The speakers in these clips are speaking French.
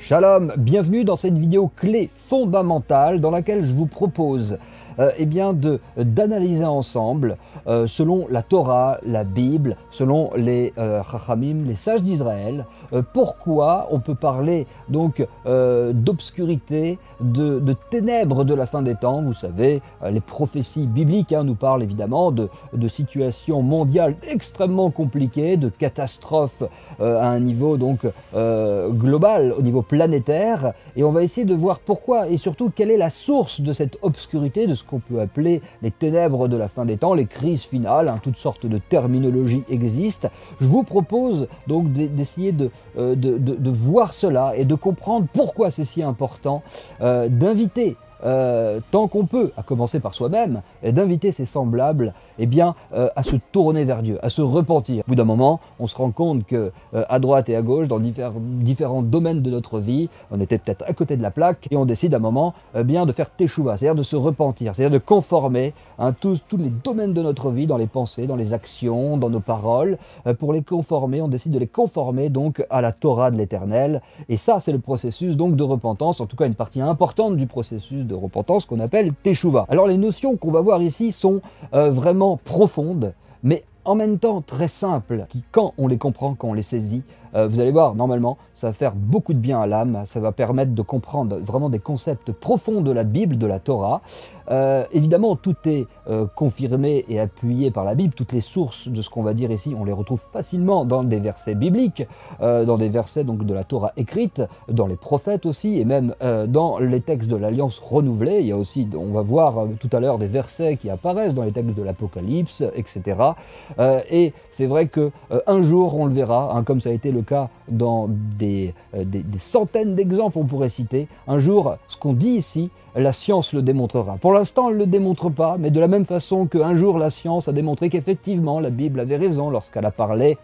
Shalom, bienvenue dans cette vidéo clé fondamentale dans laquelle je vous propose d'analyser ensemble, selon la Torah, la Bible, selon les Chachamim, les sages d'Israël, pourquoi on peut parler donc d'obscurité, de ténèbres de la fin des temps. Vous savez, les prophéties bibliques nous parlent évidemment de situations mondiales extrêmement compliquées, de catastrophes à un niveau donc global, au niveau planétaire, et on va essayer de voir pourquoi et surtout quelle est la source de cette obscurité, de ce qu'on peut appeler les ténèbres de la fin des temps, les crises finales, toutes sortes de terminologies existent. Je vous propose donc d'essayer de voir cela et de comprendre pourquoi c'est si important, d'inviter tant qu'on peut, à commencer par soi-même, et d'inviter ses semblables à se tourner vers Dieu, à se repentir. Au bout d'un moment, on se rend compte que à droite et à gauche, dans différents domaines de notre vie, on était peut-être à côté de la plaque et on décide à un moment de faire teshuva, c'est-à-dire de se repentir, c'est-à-dire de conformer tous les domaines de notre vie, dans les pensées, dans les actions, dans nos paroles. Pour les conformer, on décide de les conformer donc à la Torah de l'Éternel. Et ça, c'est le processus donc de repentance, en tout cas une partie importante du processus de repentance qu'on appelle teshuva. Alors les notions qu'on va voir ici sont vraiment profondes, mais en même temps très simples, qui quand on les comprend, quand on les saisit, vous allez voir, normalement, ça va faire beaucoup de bien à l'âme, ça va permettre de comprendre vraiment des concepts profonds de la Bible, de la Torah. Évidemment, tout est confirmé et appuyé par la Bible, toutes les sources de ce qu'on va dire ici, on les retrouve facilement dans des versets bibliques, dans des versets donc, de la Torah écrite, dans les prophètes aussi, et même dans les textes de l'Alliance renouvelée. Il y a aussi, on va voir tout à l'heure, des versets qui apparaissent dans les textes de l'Apocalypse, etc. Et c'est vrai qu'un jour, on le verra, comme ça a été le cas dans des centaines d'exemples, on pourrait citer. Un jour, ce qu'on dit ici, la science le démontrera. Pour l'instant, elle ne le démontre pas, mais de la même façon qu'un jour, la science a démontré qu'effectivement, la Bible avait raison lorsqu'elle a parlé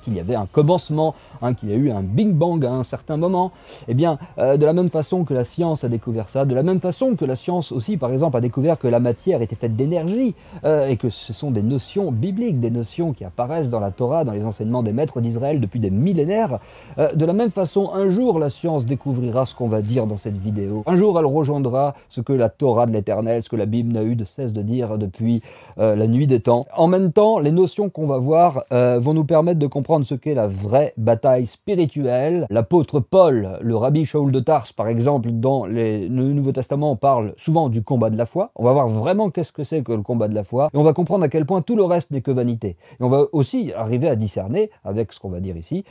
qu'il y avait un commencement, qu'il y a eu un Big Bang à un certain moment, de la même façon que la science a découvert ça, de la même façon que la science aussi, par exemple, a découvert que la matière était faite d'énergie, et que ce sont des notions bibliques, des notions qui apparaissent dans la Torah, dans les enseignements des maîtres d'Israël depuis des millénaires. De la même façon, un jour, la science découvrira ce qu'on va dire dans cette vidéo. Un jour, elle rejoindra ce que la Torah de l'Éternel, ce que la Bible n'a eu de cesse de dire depuis la nuit des temps. En même temps, les notions qu'on va voir vont nous permettre de comprendre ce qu'est la vraie bataille spirituelle. L'apôtre Paul, le rabbi Shaul de Tarse, par exemple, dans le Nouveau Testament, parle souvent du combat de la foi. On va voir vraiment qu'est-ce que c'est que le combat de la foi, et on va comprendre à quel point tout le reste n'est que vanité. Et on va aussi arriver à discerner, avec ce qu'on va dire ici,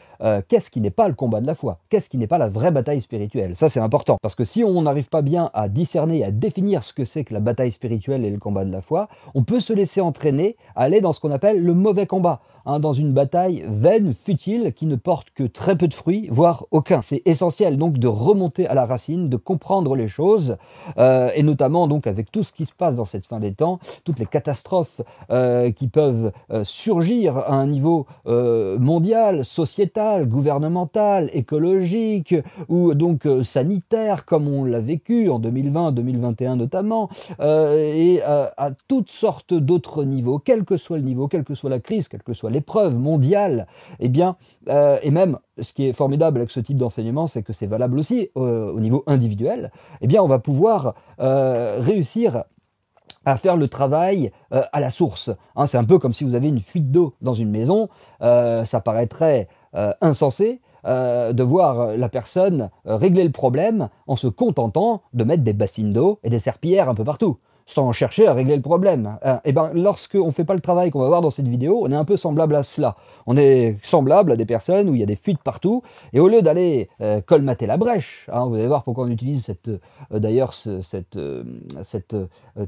qu'est-ce qui n'est pas le combat de la foi, qu'est-ce qui n'est pas la vraie bataille spirituelle. Ça, c'est important, parce que si on n'arrive pas bien à discerner, à définir ce que c'est que la bataille spirituelle et le combat de la foi, on peut se laisser entraîner à aller dans ce qu'on appelle le mauvais combat, dans une bataille vaine, futile, qui ne porte que très peu de fruits, voire aucun. C'est essentiel donc de remonter à la racine, de comprendre les choses, et notamment donc avec tout ce qui se passe dans cette fin des temps, toutes les catastrophes qui peuvent surgir à un niveau mondial, sociétal, gouvernemental, écologique, ou donc sanitaire, comme on l'a vécu en 2020, 2021 notamment, et à toutes sortes d'autres niveaux, quel que soit le niveau, quelle que soit la crise, quelle que soit l'épreuve mondiale, et même, ce qui est formidable avec ce type d'enseignement, c'est que c'est valable aussi au niveau individuel, on va pouvoir réussir à faire le travail à la source. C'est un peu comme si vous avez une fuite d'eau dans une maison, ça paraîtrait insensé de voir la personne régler le problème en se contentant de mettre des bassines d'eau et des serpillères un peu partout, sans chercher à régler le problème. Lorsqu'on ne fait pas le travail qu'on va voir dans cette vidéo, on est un peu semblable à cela. On est semblable à des personnes où il y a des fuites partout, et au lieu d'aller colmater la brèche, vous allez voir pourquoi on utilise cette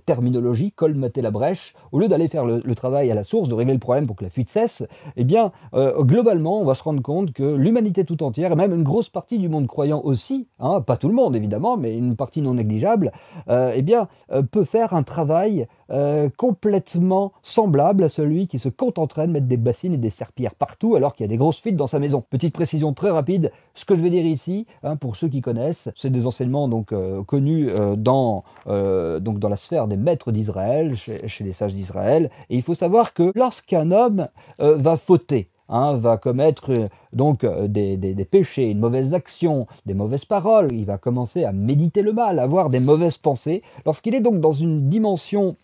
terminologie, colmater la brèche, au lieu d'aller faire le travail à la source, de régler le problème pour que la fuite cesse, globalement, on va se rendre compte que l'humanité tout entière, et même une grosse partie du monde croyant aussi, pas tout le monde évidemment, mais une partie non négligeable, peut faire un travail complètement semblable à celui qui se contenterait de mettre des bassines et des serpillères partout alors qu'il y a des grosses fuites dans sa maison. Petite précision très rapide, ce que je vais dire ici, pour ceux qui connaissent, c'est des enseignements donc connus dans la sphère des maîtres d'Israël, chez les sages d'Israël, et il faut savoir que lorsqu'un homme va fauter, hein, va commettre des péchés, une mauvaise action, des mauvaises paroles, il va commencer à méditer le mal, à avoir des mauvaises pensées, lorsqu'il est donc dans une dimension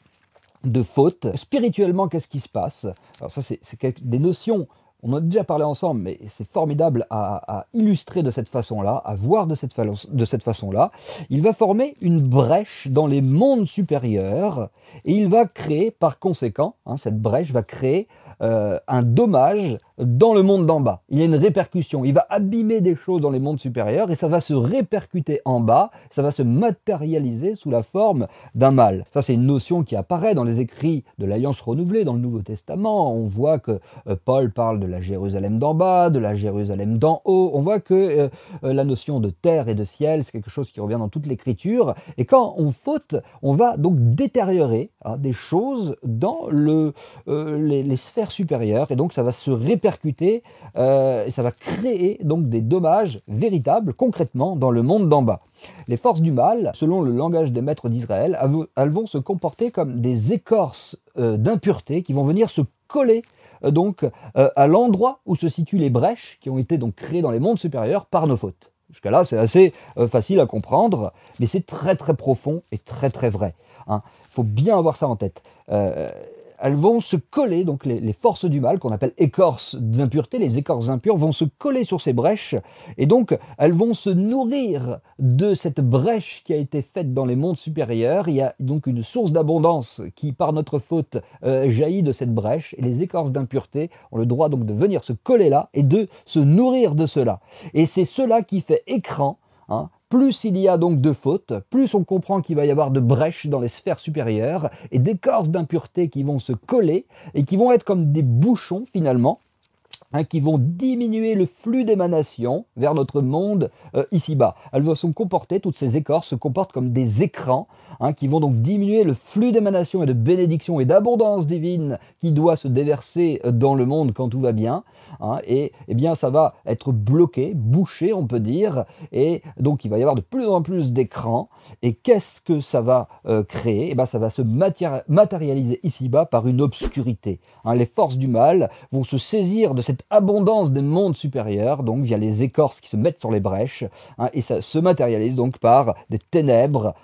de faute, spirituellement, qu'est-ce qui se passe? Alors ça, c'est des notions, on en a déjà parlé ensemble, mais c'est formidable à illustrer de cette façon-là, à voir de cette façon-là. Il va former une brèche dans les mondes supérieurs, et il va créer, par conséquent, hein, cette brèche va créer un dommage dans le monde d'en bas. Il y a une répercussion, il va abîmer des choses dans les mondes supérieurs et ça va se répercuter en bas, ça va se matérialiser sous la forme d'un mal. Ça, c'est une notion qui apparaît dans les écrits de l'Alliance renouvelée, dans le Nouveau Testament. On voit que Paul parle de la Jérusalem d'en bas, de la Jérusalem d'en haut. On voit que la notion de terre et de ciel, c'est quelque chose qui revient dans toute l'Écriture. Et quand on faute, on va donc détériorer des choses dans les sphères supérieures et donc ça va se répercuter et ça va créer donc des dommages véritables concrètement dans le monde d'en bas. Les forces du mal, selon le langage des maîtres d'Israël, elles vont se comporter comme des écorces d'impureté qui vont venir se coller donc à l'endroit où se situent les brèches qui ont été donc créées dans les mondes supérieurs par nos fautes. Jusqu'à là, c'est assez facile à comprendre, mais c'est très très profond et très très vrai. Il faut bien avoir ça en tête. Elles vont se coller, donc les forces du mal, qu'on appelle écorces d'impureté, les écorces impures, vont se coller sur ces brèches, et donc elles vont se nourrir de cette brèche qui a été faite dans les mondes supérieurs. Il y a donc une source d'abondance qui, par notre faute, jaillit de cette brèche, et les écorces d'impureté ont le droit donc de venir se coller là, et de se nourrir de cela. Et c'est cela qui fait écran, plus il y a donc de fautes, plus on comprend qu'il va y avoir de brèches dans les sphères supérieures et d'écorces d'impureté qui vont se coller et qui vont être comme des bouchons finalement, qui vont diminuer le flux d'émanation vers notre monde ici-bas. Elles vont se comporter, toutes ces écorces se comportent comme des écrans qui vont donc diminuer le flux d'émanation et de bénédiction et d'abondance divine qui doit se déverser dans le monde quand tout va bien. Et bien ça va être bloqué, bouché on peut dire, et donc il va y avoir de plus en plus d'écrans. Et qu'est-ce que ça va créer? Et bien ça va se matérialiser ici-bas par une obscurité. Les forces du mal vont se saisir de cette abondance des mondes supérieurs, donc via les écorces qui se mettent sur les brèches, et ça se matérialise donc par des ténèbres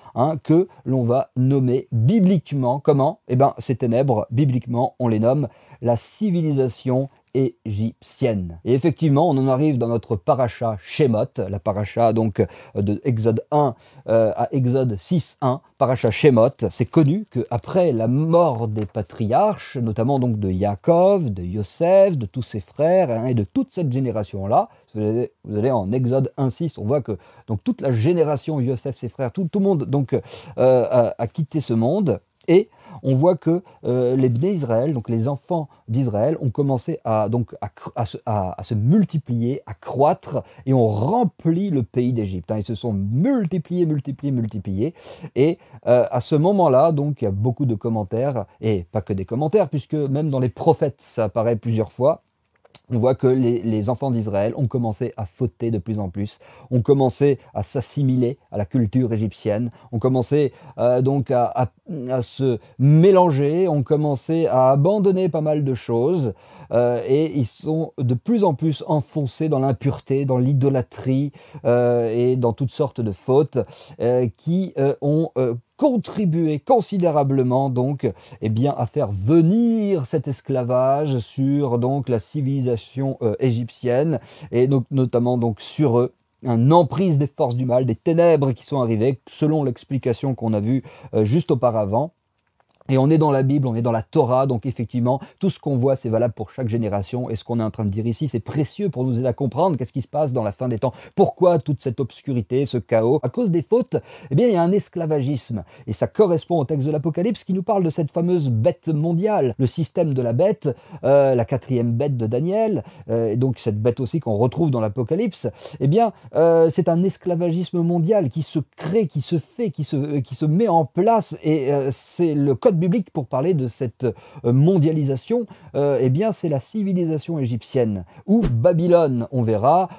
que l'on va nommer bibliquement. Comment? Eh bien ces ténèbres, bibliquement, on les nomme la civilisation égyptienne. Et effectivement, on en arrive dans notre paracha Shemot, la paracha donc de Exode 1 à Exode 6:1, paracha Shemot. C'est connu qu'après la mort des patriarches, notamment donc de Yaakov, de Yosef, de tous ses frères et de toute cette génération-là, vous allez en Exode 1:6, on voit que donc toute la génération Yosef, ses frères, tout le monde donc a quitté ce monde. Et on voit que les Bnei Israël, donc les enfants d'Israël, ont commencé à se multiplier, à croître, et ont rempli le pays d'Égypte. Ils se sont multipliés. Et à ce moment-là, donc, il y a beaucoup de commentaires, et pas que des commentaires, puisque même dans les prophètes, ça apparaît plusieurs fois. On voit que les enfants d'Israël ont commencé à fauter de plus en plus, ont commencé à s'assimiler à la culture égyptienne, ont commencé donc à se mélanger, ont commencé à abandonner pas mal de choses et ils sont de plus en plus enfoncés dans l'impureté, dans l'idolâtrie et dans toutes sortes de fautes qui ont contribué considérablement donc à faire venir cet esclavage sur donc la civilisation égyptienne et donc notamment donc sur eux. Une emprise des forces du mal, des ténèbres qui sont arrivées selon l'explication qu'on a vue juste auparavant. Et on est dans la Bible, on est dans la Torah, donc effectivement, tout ce qu'on voit, c'est valable pour chaque génération. Et ce qu'on est en train de dire ici, c'est précieux pour nous aider à comprendre qu'est-ce qui se passe dans la fin des temps. Pourquoi toute cette obscurité, ce chaos? À cause des fautes, il y a un esclavagisme. Et ça correspond au texte de l'Apocalypse qui nous parle de cette fameuse bête mondiale, le système de la bête, la 4e bête de Daniel, et donc cette bête aussi qu'on retrouve dans l'Apocalypse. C'est un esclavagisme mondial qui se crée, qui se fait, qui se met en place. Et c'est le code biblique pour parler de cette mondialisation, eh bien c'est la civilisation égyptienne, ou Babylone, on verra,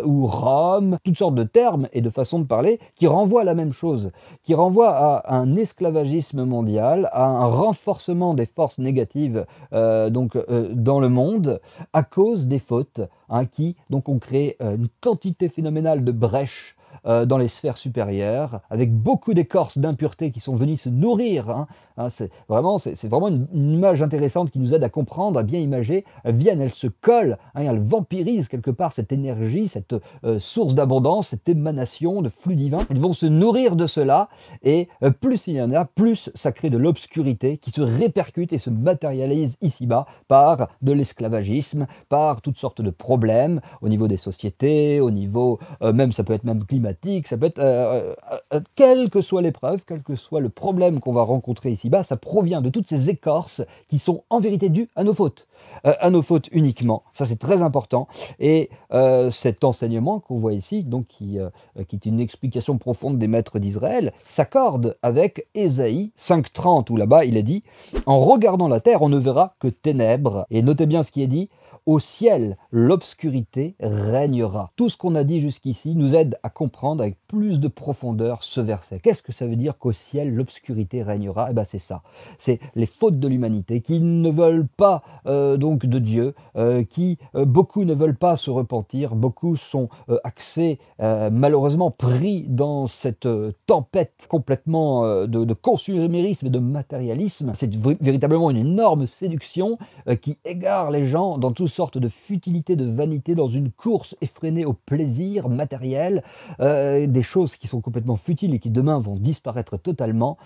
ou Rome, toutes sortes de termes et de façons de parler qui renvoient à la même chose, qui renvoient à un esclavagisme mondial, à un renforcement des forces négatives dans le monde à cause des fautes, hein, qui donc ont créé une quantité phénoménale de brèches dans les sphères supérieures, avec beaucoup d'écorces d'impuretés qui sont venues se nourrir. C'est vraiment une image intéressante qui nous aide à comprendre, à bien imager. Elles viennent, elles se collent, elles vampirisent quelque part cette énergie, cette source d'abondance, cette émanation de flux divin. Elles vont se nourrir de cela, et plus il y en a, plus ça crée de l'obscurité qui se répercute et se matérialise ici-bas par de l'esclavagisme, par toutes sortes de problèmes au niveau des sociétés, au niveau ça peut être même climatique, ça peut être quelle que soit l'épreuve, quel que soit le problème qu'on va rencontrer ici-bas, ça provient de toutes ces écorces qui sont en vérité dues à nos fautes uniquement. Ça c'est très important. Et cet enseignement qu'on voit ici, donc qui est une explication profonde des maîtres d'Israël, s'accorde avec Ésaïe 5,30 où là-bas il est dit « En regardant la terre, on ne verra que ténèbres. » Et notez bien ce qui est dit. Au ciel, l'obscurité régnera. Tout ce qu'on a dit jusqu'ici nous aide à comprendre avec plus de profondeur ce verset. Qu'est-ce que ça veut dire qu'au ciel, l'obscurité régnera? Eh bien, c'est ça. C'est les fautes de l'humanité qui ne veulent pas donc de Dieu, qui beaucoup ne veulent pas se repentir, beaucoup sont axés, malheureusement pris dans cette tempête complètement de consumérisme et de matérialisme. C'est véritablement une énorme séduction qui égare les gens dans toutes sortes de futilités, de vanité, dans une course effrénée au plaisir matériel, des choses qui sont complètement futiles et qui demain vont disparaître totalement,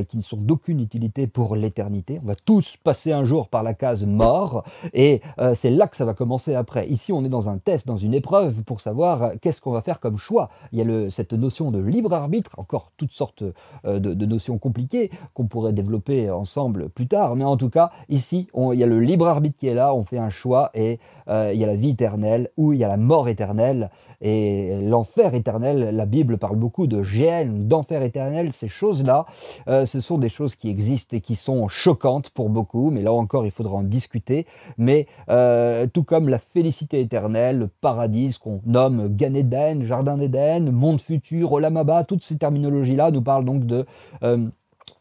qui ne sont d'aucune utilité pour l'éternité. On va tous passer un jour par la case mort, et c'est là que ça va commencer après. Ici, on est dans un test, dans une épreuve pour savoir qu'est-ce qu'on va faire comme choix. Il y a cette notion de libre arbitre, encore toutes sortes de notions compliquées qu'on pourrait développer ensemble plus tard, mais en tout cas, ici, il y a le libre arbitre qui est là, on fait un choix, et il y a la vie éternelle ou il y a la mort éternelle et l'enfer éternel. La Bible parle beaucoup de géhenne, d'enfer éternel. Ces choses-là, ce sont des choses qui existent et qui sont choquantes pour beaucoup, mais là encore il faudra en discuter. Mais tout comme la félicité éternelle, le paradis, ce qu'on nomme Gan Eden, Jardin d'Éden, monde futur, Olam Haba, toutes ces terminologies-là nous parlent donc de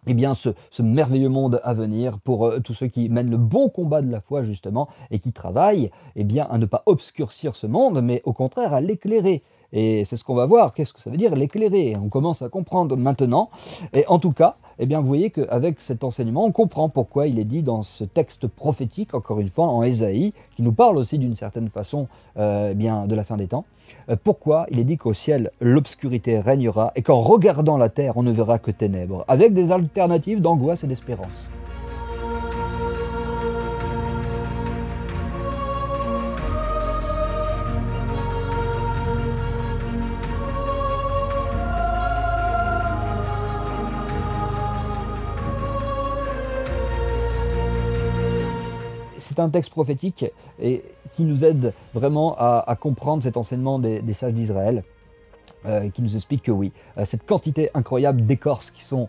eh bien, ce merveilleux monde à venir pour tous ceux qui mènent le bon combat de la foi, justement, et qui travaillent eh bien, à ne pas obscurcir ce monde, mais au contraire à l'éclairer. Et c'est ce qu'on va voir. Qu'est-ce que ça veut dire l'éclairer? On commence à comprendre maintenant. Et en tout cas, eh bien, vous voyez qu'avec cet enseignement, on comprend pourquoi il est dit dans ce texte prophétique, encore une fois, en Ésaïe, qui nous parle aussi d'une certaine façon bien, de la fin des temps, pourquoi il est dit qu'au ciel, l'obscurité régnera et qu'en regardant la terre, on ne verra que ténèbres, avec des alternatives d'angoisse et d'espérance. C'est un texte prophétique et qui nous aide vraiment à comprendre cet enseignement des sages d'Israël, qui nous explique que oui, cette quantité incroyable d'écorces qui sont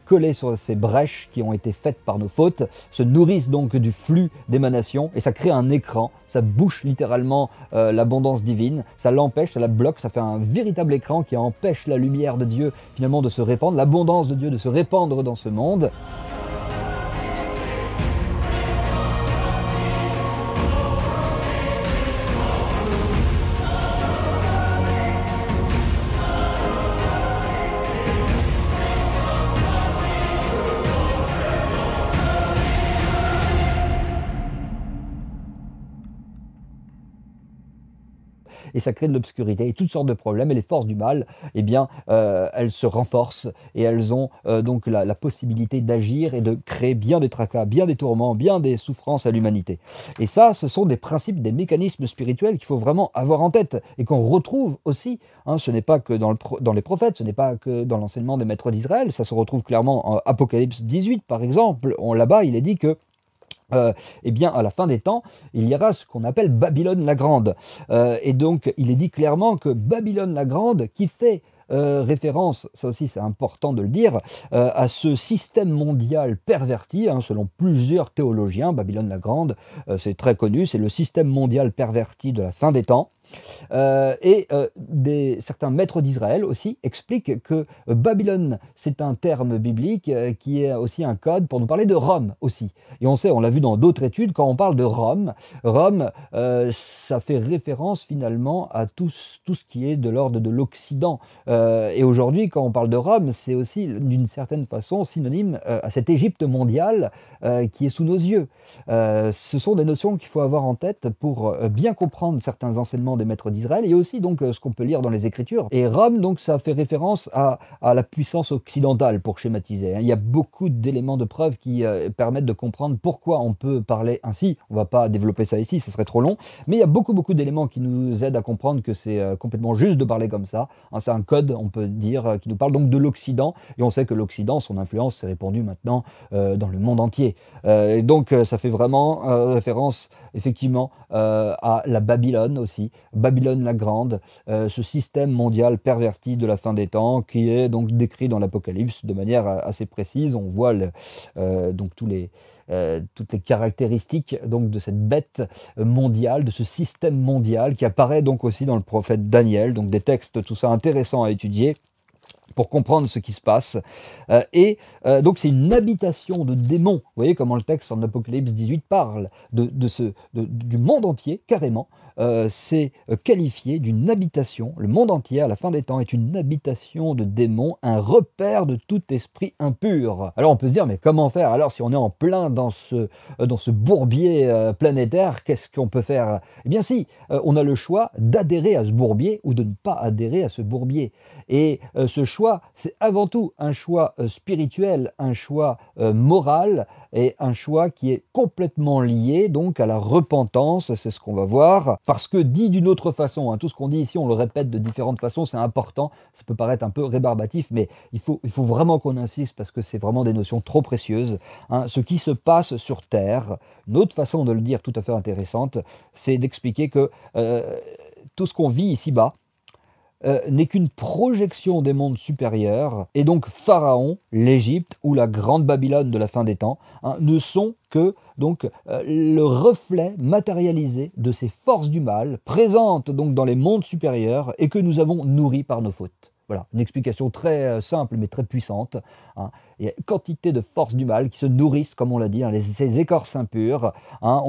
collées sur ces brèches qui ont été faites par nos fautes se nourrissent donc du flux d'émanation et ça crée un écran, ça bouche littéralement l'abondance divine, ça l'empêche, ça la bloque, ça fait un véritable écran qui empêche la lumière de Dieu finalement de se répandre, l'abondance de Dieu de se répandre dans ce monde. Et ça crée de l'obscurité et toutes sortes de problèmes. Et les forces du mal, eh bien, elles se renforcent et elles ont donc la possibilité d'agir et de créer bien des tracas, bien des tourments, bien des souffrances à l'humanité. Et ça, ce sont des principes, des mécanismes spirituels qu'il faut vraiment avoir en tête et qu'on retrouve aussi. Hein, ce n'est pas que dans les prophètes, ce n'est pas que dans l'enseignement des maîtres d'Israël. Ça se retrouve clairement en Apocalypse 18, par exemple. Là-bas, il est dit que eh bien, à la fin des temps, il y aura ce qu'on appelle Babylone la Grande. Et donc, il est dit clairement que Babylone la Grande, qui fait référence, ça aussi c'est important de le dire, à ce système mondial perverti, hein, selon plusieurs théologiens. Babylone la Grande, c'est très connu, c'est le système mondial perverti de la fin des temps. Certains maîtres d'Israël aussi expliquent que Babylone, c'est un terme biblique qui est aussi un code pour nous parler de Rome aussi. Et on sait, on l'a vu dans d'autres études, quand on parle de Rome, ça fait référence finalement à tout ce qui est de l'ordre de l'Occident. Et aujourd'hui, quand on parle de Rome, c'est aussi d'une certaine façon synonyme à cette Égypte mondiale qui est sous nos yeux. Ce sont des notions qu'il faut avoir en tête pour bien comprendre certains enseignements des maîtres d'Israël et aussi donc ce qu'on peut lire dans les Écritures. Et Rome, donc, ça fait référence à la puissance occidentale, pour schématiser. Il y a beaucoup d'éléments de preuve qui permettent de comprendre pourquoi on peut parler ainsi. On ne va pas développer ça ici, ce serait trop long, mais il y a beaucoup d'éléments qui nous aident à comprendre que c'est complètement juste de parler comme ça. C'est un code, on peut dire, qui nous parle donc de l'Occident, et on sait que l'Occident, son influence s'est répandue maintenant dans le monde entier. Et donc ça fait vraiment référence effectivement à la Babylone aussi, Babylone la Grande, ce système mondial perverti de la fin des temps qui est donc décrit dans l'Apocalypse de manière assez précise. On voit donc toutes les caractéristiques donc de cette bête mondiale, de ce système mondial qui apparaît donc aussi dans le prophète Daniel, donc des textes, tout ça intéressant à étudier pour comprendre ce qui se passe. Donc c'est une habitation de démons. Vous voyez comment le texte en Apocalypse 18 parle du monde entier, carrément. C'est qualifié d'une habitation. Le monde entier, à la fin des temps, est une habitation de démons, un repère de tout esprit impur. Alors on peut se dire, mais comment faire alors si on est en plein dans ce bourbier planétaire, qu'est-ce qu'on peut faire? Eh bien si, on a le choix d'adhérer à ce bourbier ou de ne pas adhérer à ce bourbier. Et ce choix, c'est avant tout un choix spirituel, un choix moral et un choix qui est complètement lié donc à la repentance, c'est ce qu'on va voir. Parce que dit d'une autre façon, hein, tout ce qu'on dit ici, on le répète de différentes façons, c'est important, ça peut paraître un peu rébarbatif, mais il faut vraiment qu'on insiste parce que c'est vraiment des notions trop précieuses. Hein. Ce qui se passe sur Terre, une autre façon de le dire tout à fait intéressante, c'est d'expliquer que tout ce qu'on vit ici-bas, n'est qu'une projection des mondes supérieurs, et donc Pharaon, l'Égypte ou la grande Babylone de la fin des temps ne sont que donc, le reflet matérialisé de ces forces du mal présentes donc dans les mondes supérieurs et que nous avons nourries par nos fautes. Voilà, une explication très simple mais très puissante. Hein. Il y a quantité de forces du mal qui se nourrissent, comme on l'a dit, hein, ces écorces impures. Hein,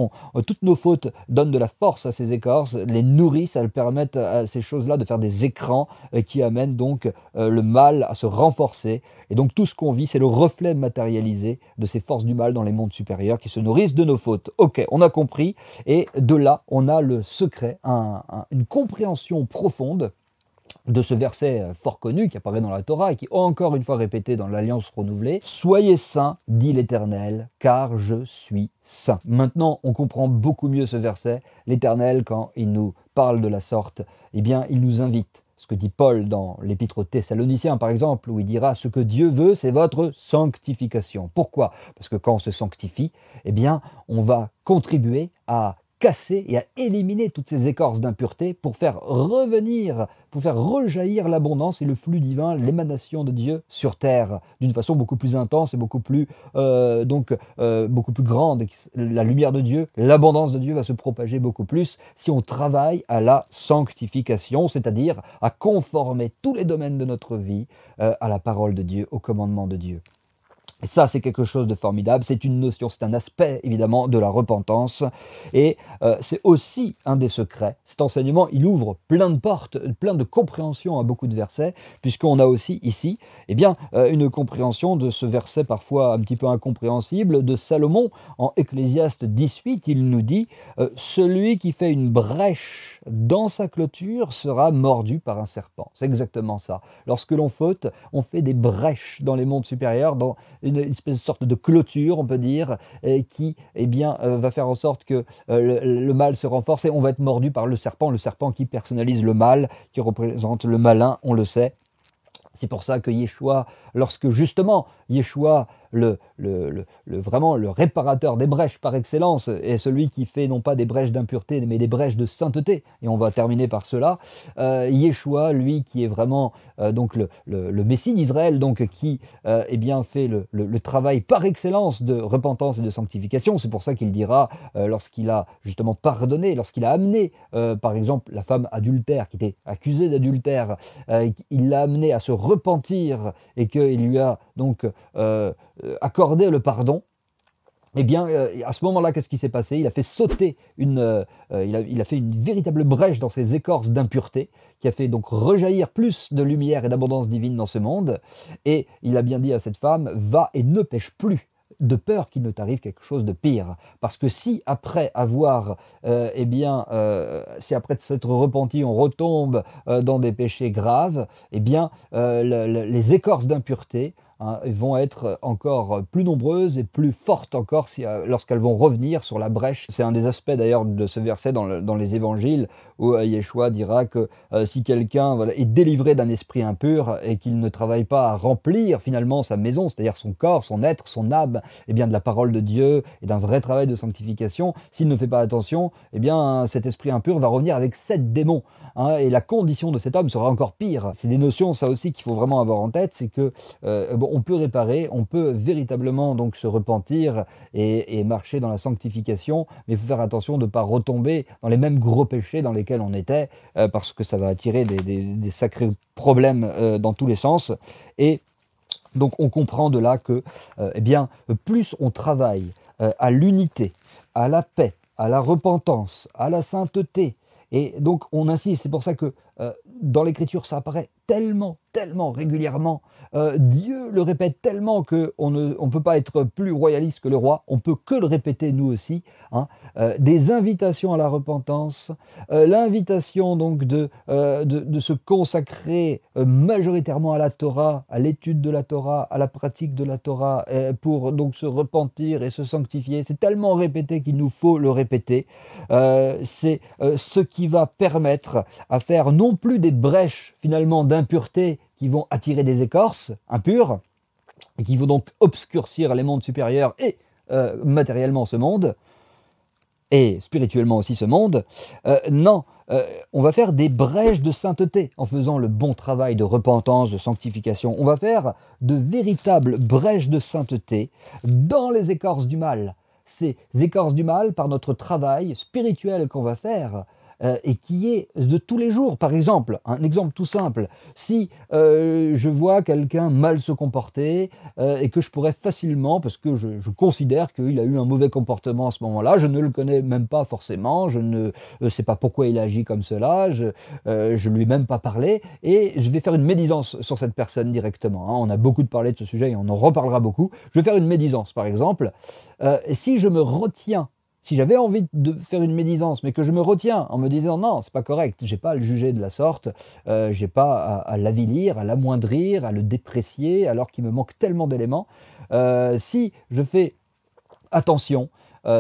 toutes nos fautes donnent de la force à ces écorces, les nourrissent, elles permettent à ces choses-là de faire des écrans qui amènent donc le mal à se renforcer. Et donc tout ce qu'on vit, c'est le reflet matérialisé de ces forces du mal dans les mondes supérieurs qui se nourrissent de nos fautes. Ok, on a compris. Et de là, on a le secret, une compréhension profonde de ce verset fort connu qui apparaît dans la Torah et qui est encore une fois répété dans l'Alliance renouvelée. « Soyez saints, dit l'Éternel, car je suis saint. » Maintenant, on comprend beaucoup mieux ce verset. L'Éternel, quand il nous parle de la sorte, eh bien, il nous invite. Ce que dit Paul dans l'Épître aux Thessaloniciens, par exemple, où il dira « Ce que Dieu veut, c'est votre sanctification. » Pourquoi? Parce que quand on se sanctifie, eh bien, on va contribuer à casser et à éliminer toutes ces écorces d'impureté pour faire revenir, pour faire rejaillir l'abondance et le flux divin, l'émanation de Dieu sur terre d'une façon beaucoup plus intense et beaucoup plus grande. La lumière de Dieu, l'abondance de Dieu va se propager beaucoup plus si on travaille à la sanctification, c'est-à-dire à conformer tous les domaines de notre vie à la parole de Dieu, au commandement de Dieu. Et ça, c'est quelque chose de formidable, c'est une notion, c'est un aspect évidemment de la repentance et c'est aussi un des secrets. Cet enseignement, il ouvre plein de portes, plein de compréhensions à beaucoup de versets, puisqu'on a aussi ici une compréhension de ce verset parfois un petit peu incompréhensible de Salomon. En Ecclésiaste 18, il nous dit « Celui qui fait une brèche dans sa clôture sera mordu par un serpent ». C'est exactement ça. Lorsque l'on faute, on fait des brèches dans les mondes supérieurs, dans une espèce de sorte de clôture, on peut dire, qui va faire en sorte que le mal se renforce et on va être mordu par le serpent qui personnalise le mal, qui représente le malin, on le sait. C'est pour ça que Yeshua, lorsque justement Yeshua vraiment le réparateur des brèches par excellence, et celui qui fait non pas des brèches d'impureté, mais des brèches de sainteté. Et on va terminer par cela. Yeshua, lui, qui est vraiment donc le Messie d'Israël, donc qui eh bien, fait le travail par excellence de repentance et de sanctification. C'est pour ça qu'il dira, lorsqu'il a justement pardonné, lorsqu'il a amené, par exemple, la femme adultère, qui était accusée d'adultère, il l'a amenée à se repentir et qu'il lui a donc accordé le pardon. Eh bien, à ce moment-là, qu'est-ce qui s'est passé? Il a fait sauter il a fait une véritable brèche dans ses écorces d'impureté, qui a fait donc rejaillir plus de lumière et d'abondance divine dans ce monde. Et il a bien dit à cette femme, va et ne pêche plus, de peur qu'il ne t'arrive quelque chose de pire. Parce que si après avoir, si après s'être repenti, on retombe dans des péchés graves, eh bien, les écorces d'impureté, vont être encore plus nombreuses et plus fortes encore lorsqu'elles vont revenir sur la brèche. C'est un des aspects d'ailleurs de ce verset dans les évangiles où Yeshua dira que si quelqu'un est délivré d'un esprit impur et qu'il ne travaille pas à remplir finalement sa maison, c'est-à-dire son corps, son être, son âme, eh bien de la parole de Dieu et d'un vrai travail de sanctification, s'il ne fait pas attention, eh bien cet esprit impur va revenir avec 7 démons. Et la condition de cet homme sera encore pire. C'est des notions, ça aussi, qu'il faut vraiment avoir en tête, c'est que on peut réparer, on peut véritablement donc se repentir et marcher dans la sanctification, mais il faut faire attention de ne pas retomber dans les mêmes gros péchés dans lesquels on était, parce que ça va attirer des sacrés problèmes dans tous les sens. Et donc on comprend de là que plus on travaille à l'unité, à la paix, à la repentance, à la sainteté, et donc on insiste, c'est pour ça que dans l'Écriture ça apparaît tellement régulièrement, Dieu le répète tellement qu'on ne peut pas être plus royaliste que le roi, on peut que le répéter nous aussi, des invitations à la repentance, l'invitation donc de se consacrer majoritairement à la Torah, à l'étude de la Torah, à la pratique de la Torah, pour donc se repentir et se sanctifier. C'est tellement répété qu'il nous faut le répéter. C'est ce qui va permettre à faire non plus des brèches finalement d'impureté qui vont attirer des écorces impures et qui vont donc obscurcir les mondes supérieurs et matériellement ce monde et spirituellement aussi ce monde. On va faire des brèches de sainteté en faisant le bon travail de repentance, de sanctification. On va faire de véritables brèches de sainteté dans les écorces du mal. Ces écorces du mal, par notre travail spirituel qu'on va faire, et qui est de tous les jours. Par exemple, un exemple tout simple, si je vois quelqu'un mal se comporter et que je pourrais facilement, parce que je considère qu'il a eu un mauvais comportement à ce moment-là, je ne le connais même pas forcément, je ne sais pas pourquoi il agit comme cela, je ne lui ai même pas parlé, et je vais faire une médisance sur cette personne directement. On a beaucoup parlé de ce sujet et on en reparlera beaucoup. Je vais faire une médisance, par exemple. Et si je me retiens, si j'avais envie de faire une médisance, mais que je me retiens en me disant non, c'est pas correct, j'ai pas à le juger de la sorte, j'ai pas à l'avilir, à l'amoindrir, à le déprécier, alors qu'il me manque tellement d'éléments. Si je fais attention,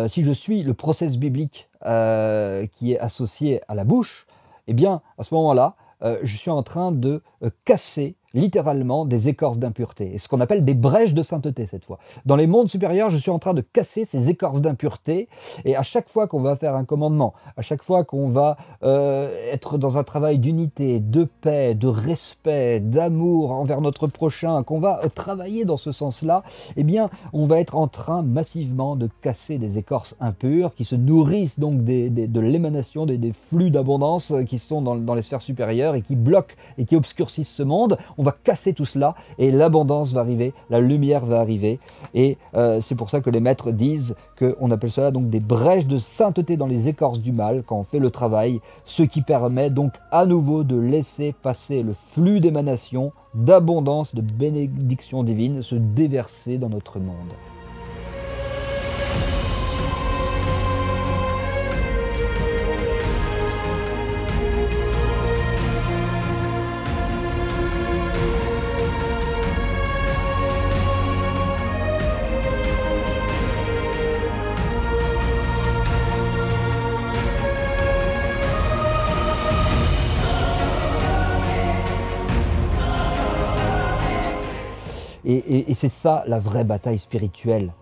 si je suis le process biblique qui est associé à la bouche, eh bien, à ce moment-là, je suis en train de casser littéralement des écorces d'impureté, et ce qu'on appelle des brèches de sainteté cette fois. Dans les mondes supérieurs, je suis en train de casser ces écorces d'impureté, et à chaque fois qu'on va faire un commandement, à chaque fois qu'on va être dans un travail d'unité, de paix, de respect, d'amour envers notre prochain, qu'on va travailler dans ce sens-là, eh bien, on va être en train massivement de casser des écorces impures qui se nourrissent donc de l'émanation des flux d'abondance qui sont dans les sphères supérieures et qui bloquent et qui obscurcissent ce monde. On va casser tout cela et l'abondance va arriver, la lumière va arriver, et c'est pour ça que les maîtres disent qu'on appelle cela donc des brèches de sainteté dans les écorces du mal quand on fait le travail, ce qui permet donc à nouveau de laisser passer le flux d'émanation, d'abondance, de bénédiction divine se déverser dans notre monde. Et c'est ça la vraie bataille spirituelle.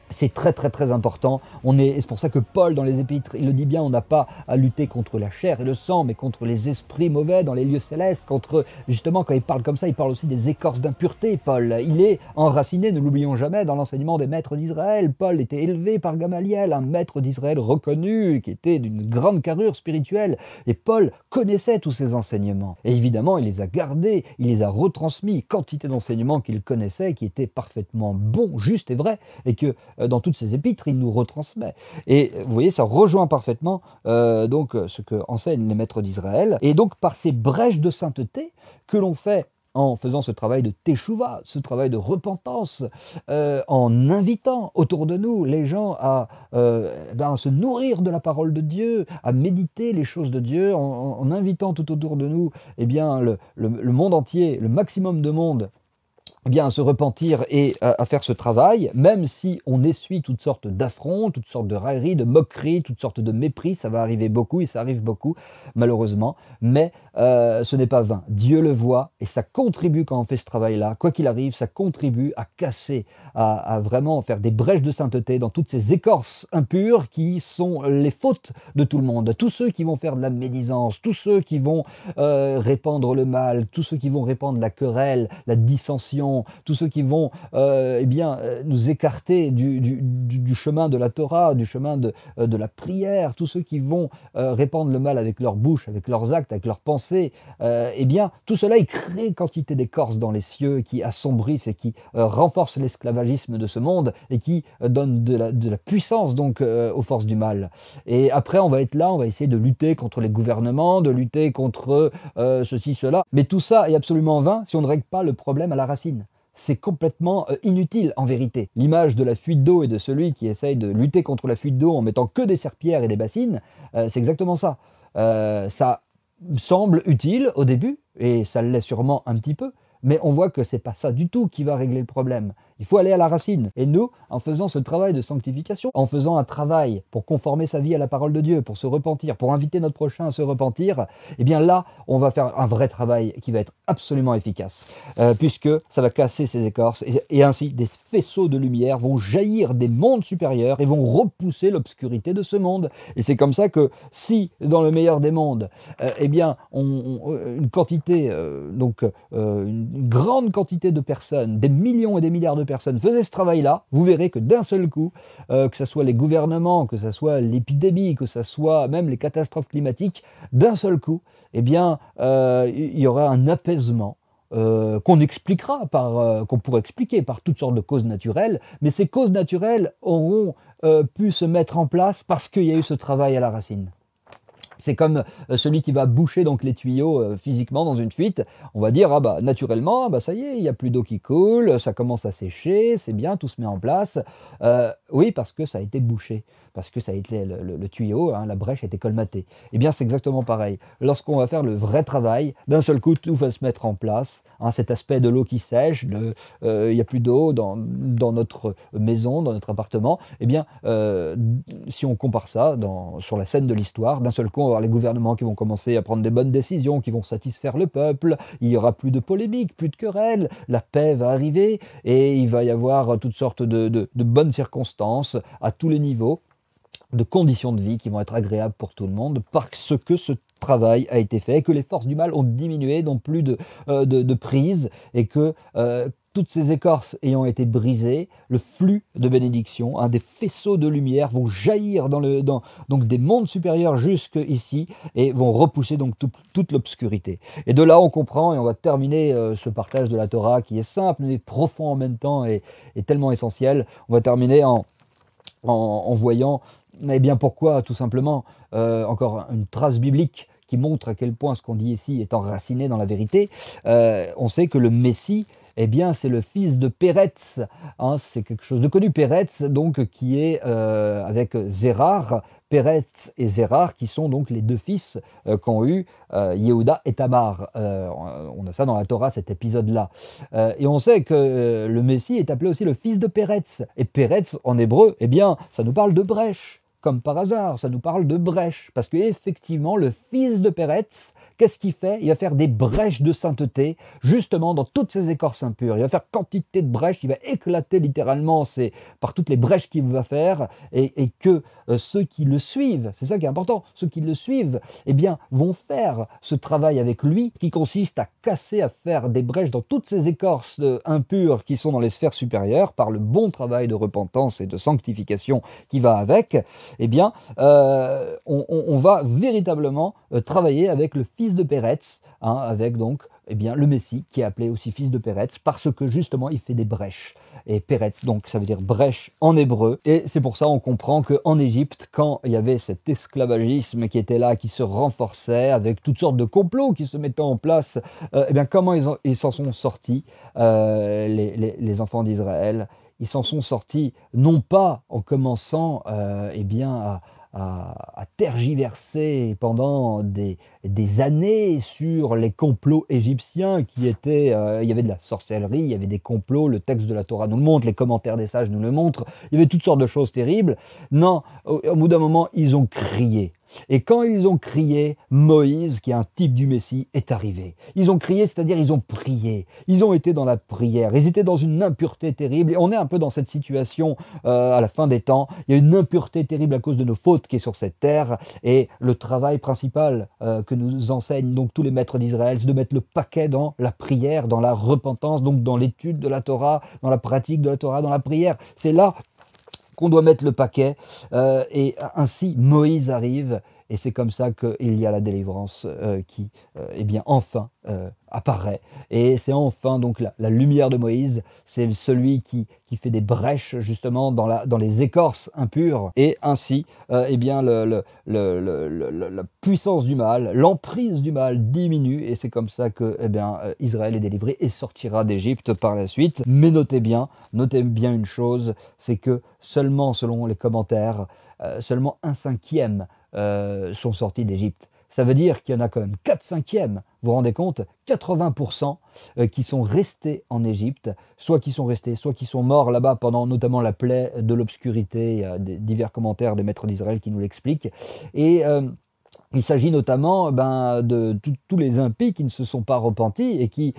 C'est très très très important. C'est pour ça que Paul dans les Épîtres, il le dit bien, on n'a pas à lutter contre la chair et le sang, mais contre les esprits mauvais dans les lieux célestes, contre, justement, quand il parle comme ça, il parle aussi des écorces d'impureté, Paul. Il est enraciné, ne l'oublions jamais, dans l'enseignement des maîtres d'Israël. Paul était élevé par Gamaliel, un maître d'Israël reconnu, qui était d'une grande carrure spirituelle. Et Paul connaissait tous ces enseignements. Et évidemment, il les a gardés, il les a retransmis, quantité d'enseignements qu'il connaissait, qui étaient parfaitement bons, justes et vrais, et que dans toutes ces épîtres, il nous retransmet. Et vous voyez, ça rejoint parfaitement donc ce que enseignent les maîtres d'Israël. Et donc, par ces brèches de sainteté que l'on fait en faisant ce travail de teshuva, ce travail de repentance, en invitant autour de nous les gens à se nourrir de la parole de Dieu, à méditer les choses de Dieu, en invitant tout autour de nous le monde entier, le maximum de monde, à se repentir et à faire ce travail, même si on essuie toutes sortes d'affronts, toutes sortes de railleries, de moqueries, toutes sortes de mépris, ça va arriver beaucoup et ça arrive beaucoup, malheureusement, mais ce n'est pas vain. Dieu le voit et ça contribue quand on fait ce travail-là, quoi qu'il arrive, ça contribue à casser, à vraiment faire des brèches de sainteté dans toutes ces écorces impures qui sont les fautes de tout le monde. Tous ceux qui vont faire de la médisance, tous ceux qui vont répandre le mal, tous ceux qui vont répandre la querelle, la dissension, tous ceux qui vont nous écarter du chemin de la Torah, du chemin de la prière, tous ceux qui vont répandre le mal avec leur bouche, avec leurs actes, avec leurs pensées, tout cela, il crée une quantité d'écorce dans les cieux qui assombrissent et qui renforcent l'esclavagisme de ce monde et qui donnent de la puissance donc aux forces du mal. Et après, on va être là, on va essayer de lutter contre les gouvernements, de lutter contre ceci, cela. Mais tout ça est absolument vain si on ne règle pas le problème à la racine. C'est complètement inutile en vérité. L'image de la fuite d'eau et de celui qui essaye de lutter contre la fuite d'eau en mettant que des serpillères et des bassines, c'est exactement ça. Ça semble utile au début, et ça l'est sûrement un petit peu, mais on voit que c'est pas ça du tout qui va régler le problème. Il faut aller à la racine. Et nous, en faisant ce travail de sanctification, en faisant un travail pour conformer sa vie à la parole de Dieu, pour se repentir, pour inviter notre prochain à se repentir, là, on va faire un vrai travail qui va être absolument efficace, puisque ça va casser ces écorces, et ainsi des faisceaux de lumière vont jaillir des mondes supérieurs et vont repousser l'obscurité de ce monde. Et c'est comme ça que si, dans le meilleur des mondes, une quantité, une grande quantité de personnes, des millions et des milliards de personnes faisaient ce travail-là, vous verrez que d'un seul coup, que ce soit les gouvernements, que ce soit l'épidémie, que ce soit même les catastrophes climatiques, d'un seul coup, il y aura un apaisement qu'on expliquera qu'on pourrait expliquer par toutes sortes de causes naturelles, mais ces causes naturelles auront pu se mettre en place parce qu'il y a eu ce travail à la racine. C'est comme celui qui va boucher donc les tuyaux physiquement dans une fuite. On va dire, naturellement, ça y est, il n'y a plus d'eau qui coule, ça commence à sécher, c'est bien, tout se met en place. Oui, parce que ça a été bouché, parce que ça a été le tuyau, la brèche a été colmatée. C'est exactement pareil. Lorsqu'on va faire le vrai travail, d'un seul coup, tout va se mettre en place. Cet aspect de l'eau qui sèche, il n'y a plus d'eau dans notre maison, dans notre appartement. Si on compare ça sur la scène de l'histoire, d'un seul coup, on va avoir les gouvernements qui vont commencer à prendre des bonnes décisions, qui vont satisfaire le peuple, il n'y aura plus de polémiques, plus de querelles, la paix va arriver et il va y avoir toutes sortes de bonnes circonstances à tous les niveaux, de conditions de vie qui vont être agréables pour tout le monde parce que ce travail a été fait, que les forces du mal ont diminué, n'ont plus de prise et que toutes ces écorces ayant été brisées, le flux de bénédiction, des faisceaux de lumière vont jaillir donc des mondes supérieurs jusqu'ici et vont repousser donc toute l'obscurité. Et de là, on comprend et on va terminer ce partage de la Torah qui est simple mais profond en même temps et tellement essentiel. On va terminer en voyant pourquoi, tout simplement, encore une trace biblique qui montre à quel point ce qu'on dit ici est enraciné dans la vérité. On sait que le Messie, c'est le fils de Péretz, c'est quelque chose de connu, Péretz, donc, qui est avec Zérar, Péretz et Zérar, qui sont donc les deux fils qu'ont eu Yehuda et Tamar. On a ça dans la Torah, cet épisode-là. Et on sait que le Messie est appelé aussi le fils de Péretz. Et Péretz, en hébreu, ça nous parle de brèche. Comme par hasard, ça nous parle de brèche. Parce qu'effectivement, le fils de Péretz, qu'est-ce qu'il fait? Il va faire des brèches de sainteté, justement dans toutes ces écorces impures. Il va faire quantité de brèches, il va éclater littéralement par toutes les brèches qu'il va faire, et que ceux qui le suivent, c'est ça qui est important, ceux qui le suivent, eh bien, vont faire ce travail avec lui, qui consiste à casser, à faire des brèches dans toutes ces écorces impures qui sont dans les sphères supérieures, par le bon travail de repentance et de sanctification qui va avec. Eh bien, on va véritablement travailler avec le fils de Péretz, hein, avec donc eh bien, le Messie, qui est appelé aussi fils de Péretz, parce que justement il fait des brèches. Et Péretz, donc ça veut dire brèche en hébreu. Et c'est pour ça on comprend qu'en Égypte, quand il y avait cet esclavagisme qui était là, qui se renforçait, avec toutes sortes de complots qui se mettaient en place, eh bien comment ils s'en sont sortis, les enfants d'Israël? Ils s'en sont sortis non pas en commençant eh bien, à tergiverser pendant des années sur les complots égyptiens qui étaient... il y avait de la sorcellerie, il y avait des complots, le texte de la Torah nous le montre, les commentaires des sages nous le montrent, il y avait toutes sortes de choses terribles. Non, au bout d'un moment, ils ont crié. Et quand ils ont crié, Moïse, qui est un type du Messie, est arrivé. Ils ont crié, c'est-à-dire ils ont prié. Ils ont été dans la prière. Ils étaient dans une impureté terrible. Et on est un peu dans cette situation à la fin des temps. Il y a une impureté terrible à cause de nos fautes qui est sur cette terre. Et le travail principal que nous enseignent donc tous les maîtres d'Israël, c'est de mettre le paquet dans la prière, dans la repentance, donc dans l'étude de la Torah, dans la pratique de la Torah, dans la prière. C'est là qu'on doit mettre le paquet, et ainsi Moïse arrive, et c'est comme ça qu'il y a la délivrance qui, eh bien, enfin apparaît. Et c'est enfin donc la lumière de Moïse, c'est celui qui fait des brèches justement dans les écorces impures, et ainsi, eh bien, la puissance du mal, l'emprise du mal diminue, et c'est comme ça que, eh bien, Israël est délivré et sortira d'Égypte par la suite. Mais notez bien une chose, c'est que seulement, selon les commentaires, seulement 1/5 sont sortis d'Égypte. Ça veut dire qu'il y en a quand même 4/5, vous vous rendez compte, 80% qui sont restés en Égypte, soit qui sont restés, soit qui sont morts là-bas pendant notamment la plaie de l'obscurité. Il y a divers commentaires des maîtres d'Israël qui nous l'expliquent. Et il s'agit notamment de tous les impies qui ne se sont pas repentis et qui,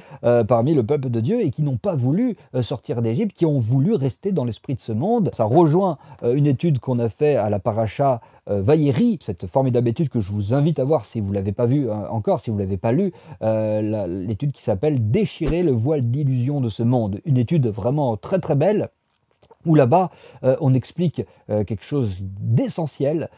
parmi le peuple de Dieu, et qui n'ont pas voulu sortir d'Égypte, qui ont voulu rester dans l'esprit de ce monde. Ça rejoint une étude qu'on a fait à la paracha Vaïri, cette formidable étude que je vous invite à voir si vous ne l'avez pas vue encore, si vous ne l'avez pas lue, l'étude qui s'appelle « Déchirer le voile d'illusion de ce monde ». Une étude vraiment très très belle, où là-bas, on explique quelque chose d'essentiel,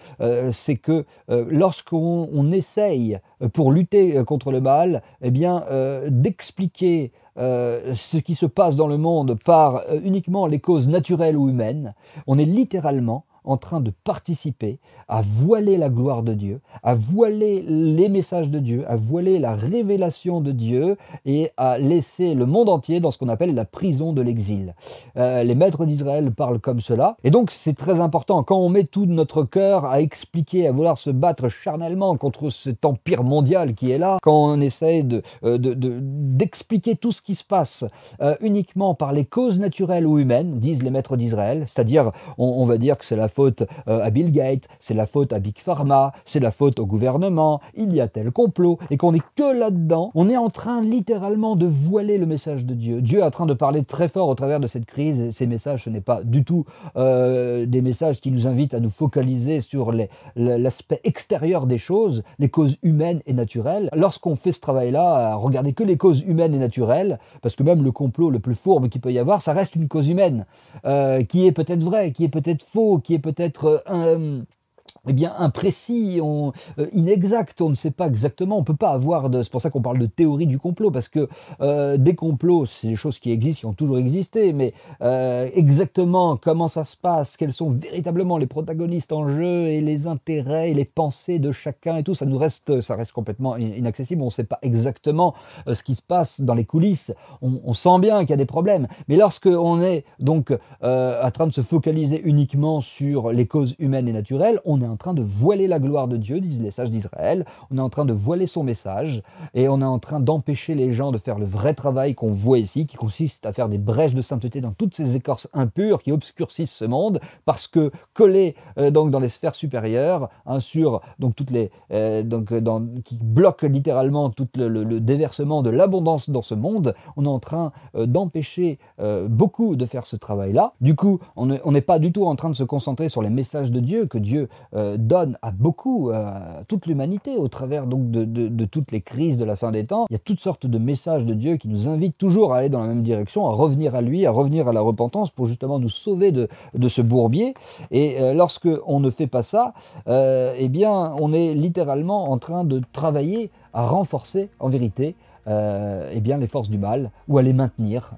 c'est que lorsqu'on essaye, pour lutter contre le mal, eh bien, d'expliquer ce qui se passe dans le monde par uniquement les causes naturelles ou humaines, on est littéralement en train de participer à voiler la gloire de Dieu, à voiler les messages de Dieu, à voiler la révélation de Dieu, et à laisser le monde entier dans ce qu'on appelle la prison de l'exil. Les maîtres d'Israël parlent comme cela, et donc c'est très important. Quand on met tout notre cœur à expliquer, à vouloir se battre charnellement contre cet empire mondial qui est là, quand on essaie d'expliquer tout ce qui se passe uniquement par les causes naturelles ou humaines, disent les maîtres d'Israël, c'est-à-dire on va dire que c'est la faute à Bill Gates, c'est la faute à Big Pharma, c'est la faute au gouvernement, il y a tel complot, et qu'on n'est que là-dedans, on est en train littéralement de voiler le message de Dieu. Dieu est en train de parler très fort au travers de cette crise. Ces messages, ce n'est pas du tout des messages qui nous invitent à nous focaliser sur l'aspect extérieur des choses, les causes humaines et naturelles. Lorsqu'on fait ce travail-là, à regarder que les causes humaines et naturelles, parce que même le complot le plus fourbe qu'il peut y avoir, ça reste une cause humaine, qui est peut-être vraie, qui est peut-être faux, qui est peut-être eh bien, imprécis, inexact, on ne sait pas exactement, on ne peut pas avoir c'est pour ça qu'on parle de théorie du complot, parce que des complots, c'est des choses qui existent, qui ont toujours existé, mais exactement comment ça se passe, quels sont véritablement les protagonistes en jeu, et les intérêts, et les pensées de chacun, et tout, ça reste complètement inaccessible, on ne sait pas exactement ce qui se passe dans les coulisses, on sent bien qu'il y a des problèmes, mais lorsqu'on est donc en train de se focaliser uniquement sur les causes humaines et naturelles, on est en en train de voiler la gloire de Dieu, disent les sages d'Israël, on est en train de voiler son message, et on est en train d'empêcher les gens de faire le vrai travail qu'on voit ici, qui consiste à faire des brèches de sainteté dans toutes ces écorces impures qui obscurcissent ce monde, parce que collés donc dans les sphères supérieures, hein, sur donc toutes les qui bloquent littéralement tout le déversement de l'abondance dans ce monde, on est en train d'empêcher beaucoup de faire ce travail-là. Du coup, on n'est pas du tout en train de se concentrer sur les messages de Dieu que Dieu donne à beaucoup, à toute l'humanité, au travers donc de toutes les crises de la fin des temps. Il y a toutes sortes de messages de Dieu qui nous invitent toujours à aller dans la même direction, à revenir à lui, à revenir à la repentance pour justement nous sauver de ce bourbier. Et lorsque on ne fait pas ça, eh bien, on est littéralement en train de travailler à renforcer, en vérité, eh bien, les forces du mal, ou à les maintenir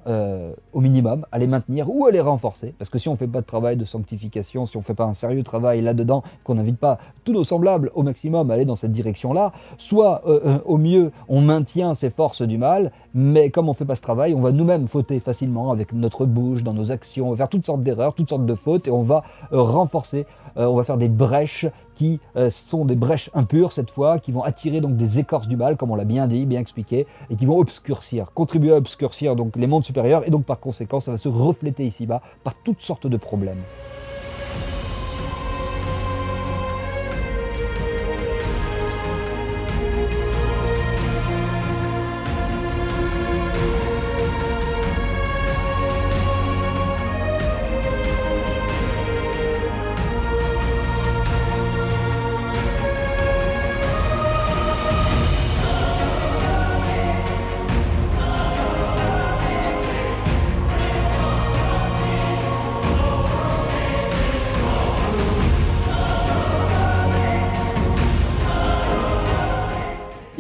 au minimum, à les maintenir ou à les renforcer. Parce que si on ne fait pas de travail de sanctification, si on ne fait pas un sérieux travail là-dedans, qu'on n'invite pas tous nos semblables au maximum à aller dans cette direction-là, soit au mieux on maintient ces forces du mal, mais comme on ne fait pas ce travail, on va nous-mêmes fauter facilement avec notre bouche, dans nos actions, on va faire toutes sortes d'erreurs, toutes sortes de fautes, et on va renforcer, on va faire des brèches qui sont des brèches impures cette fois, qui vont attirer donc des écorces du mal, comme on l'a bien dit, bien expliqué, et qui vont obscurcir, contribuer à obscurcir donc les mondes supérieurs, et donc par conséquent ça va se refléter ici-bas par toutes sortes de problèmes.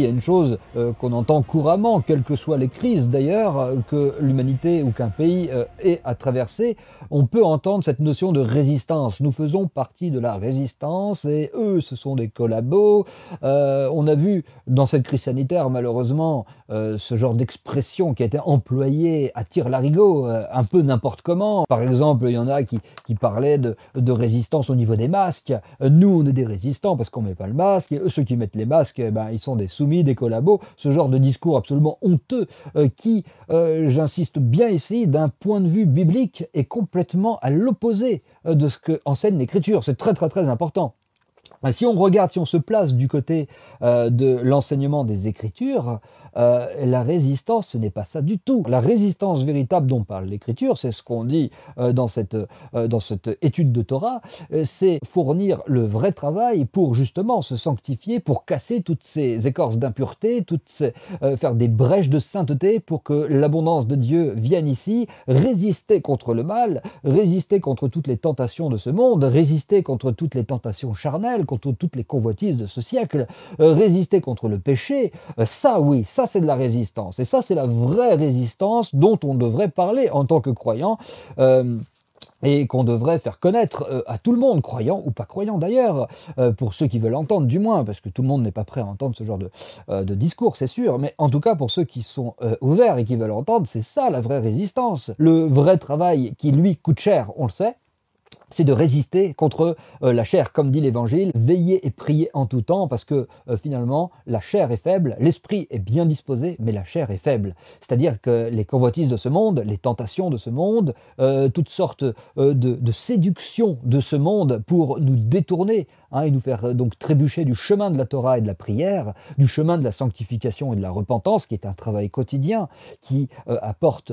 Il y a une chose qu'on entend couramment, quelles que soient les crises d'ailleurs, que l'humanité ou qu'un pays ait à traverser, on peut entendre cette notion de résistance. Nous faisons partie de la résistance et eux, ce sont des collabos. On a vu dans cette crise sanitaire, malheureusement, ce genre d'expression qui a été employée à tire-larigot, un peu n'importe comment. Par exemple, il y en a qui parlaient de résistance au niveau des masques. Nous, on est des résistants parce qu'on ne met pas le masque, et eux, ceux qui mettent les masques, eh ben, ils sont des soumis, des collabos, ce genre de discours absolument honteux qui, j'insiste bien ici, d'un point de vue biblique, est complètement à l'opposé de ce que enseigne l'Écriture. C'est très très très important. Si on regarde, si on se place du côté de l'enseignement des Écritures, la résistance, ce n'est pas ça du tout. La résistance véritable dont parle l'Écriture, c'est ce qu'on dit dans cette étude de Torah, c'est fournir le vrai travail pour justement se sanctifier, pour casser toutes ces écorces d'impureté, faire des brèches de sainteté pour que l'abondance de Dieu vienne ici, résister contre le mal, résister contre toutes les tentations de ce monde, résister contre toutes les tentations charnelles, contre toutes les convoitises de ce siècle, résister contre le péché. Ça, oui, ça c'est de la résistance. Et ça, c'est la vraie résistance dont on devrait parler en tant que croyant. Et qu'on devrait faire connaître à tout le monde, croyant ou pas croyant d'ailleurs, pour ceux qui veulent entendre du moins, parce que tout le monde n'est pas prêt à entendre ce genre de discours, c'est sûr, mais en tout cas pour ceux qui sont ouverts et qui veulent entendre, c'est ça la vraie résistance. Le vrai travail qui lui coûte cher, on le sait, c'est de résister contre la chair, comme dit l'Évangile, veiller et prier en tout temps, parce que finalement, la chair est faible, l'esprit est bien disposé, mais la chair est faible. C'est-à-dire que les convoitises de ce monde, les tentations de ce monde, toutes sortes de séductions de ce monde pour nous détourner, et nous faire donc trébucher du chemin de la Torah et de la prière, du chemin de la sanctification et de la repentance, qui est un travail quotidien, qui apporte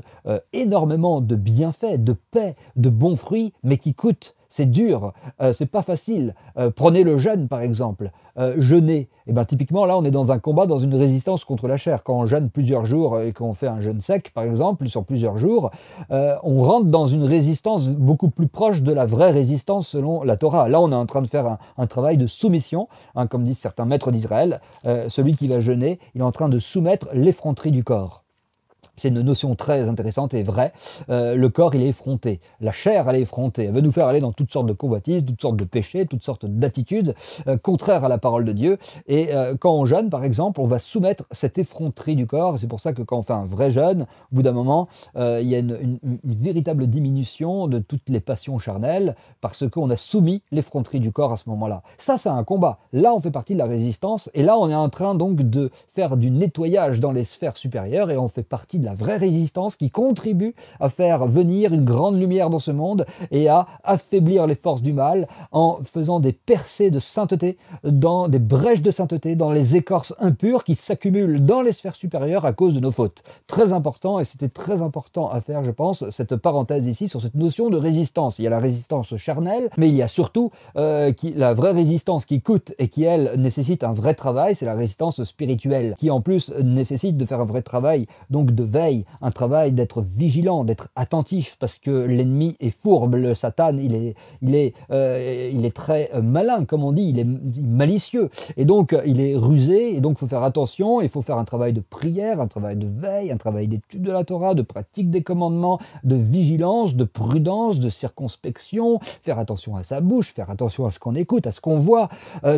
énormément de bienfaits, de paix, de bons fruits, mais qui coûte. C'est dur, c'est pas facile. Prenez le jeûne par exemple. Jeûner, et ben typiquement là on est dans un combat, dans une résistance contre la chair. Quand on jeûne plusieurs jours et qu'on fait un jeûne sec par exemple, sur plusieurs jours, on rentre dans une résistance beaucoup plus proche de la vraie résistance selon la Torah. Là on est en train de faire un travail de soumission, comme disent certains maîtres d'Israël. Celui qui va jeûner, il est en train de soumettre l'effronterie du corps. C'est une notion très intéressante et vraie. Le corps, il est effronté. La chair, elle est effrontée. Elle veut nous faire aller dans toutes sortes de convoitises, toutes sortes de péchés, toutes sortes d'attitudes contraires à la parole de Dieu. Et quand on jeûne, par exemple, on va soumettre cette effronterie du corps. C'est pour ça que quand on fait un vrai jeûne, au bout d'un moment, il y a une véritable diminution de toutes les passions charnelles parce qu'on a soumis l'effronterie du corps à ce moment-là. Ça, c'est un combat. Là, on fait partie de la résistance. Et là, on est en train donc de faire du nettoyage dans les sphères supérieures et on fait partie de la vraie résistance qui contribue à faire venir une grande lumière dans ce monde et à affaiblir les forces du mal en faisant des percées de sainteté, dans des brèches de sainteté, dans les écorces impures qui s'accumulent dans les sphères supérieures à cause de nos fautes. Très important, et c'était très important à faire, je pense, cette parenthèse ici sur cette notion de résistance. Il y a la résistance charnelle, mais il y a surtout la vraie résistance qui coûte et qui, elle, nécessite un vrai travail, c'est la résistance spirituelle, qui en plus nécessite de faire un vrai travail, donc de veille, un travail d'être vigilant, d'être attentif, parce que l'ennemi est fourbe, le Satan, il est très malin, comme on dit, il est malicieux, et donc il est rusé, et donc il faut faire attention, il faut faire un travail de prière, un travail de veille, un travail d'étude de la Torah, de pratique des commandements, de vigilance, de prudence, de circonspection, faire attention à sa bouche, faire attention à ce qu'on écoute, à ce qu'on voit,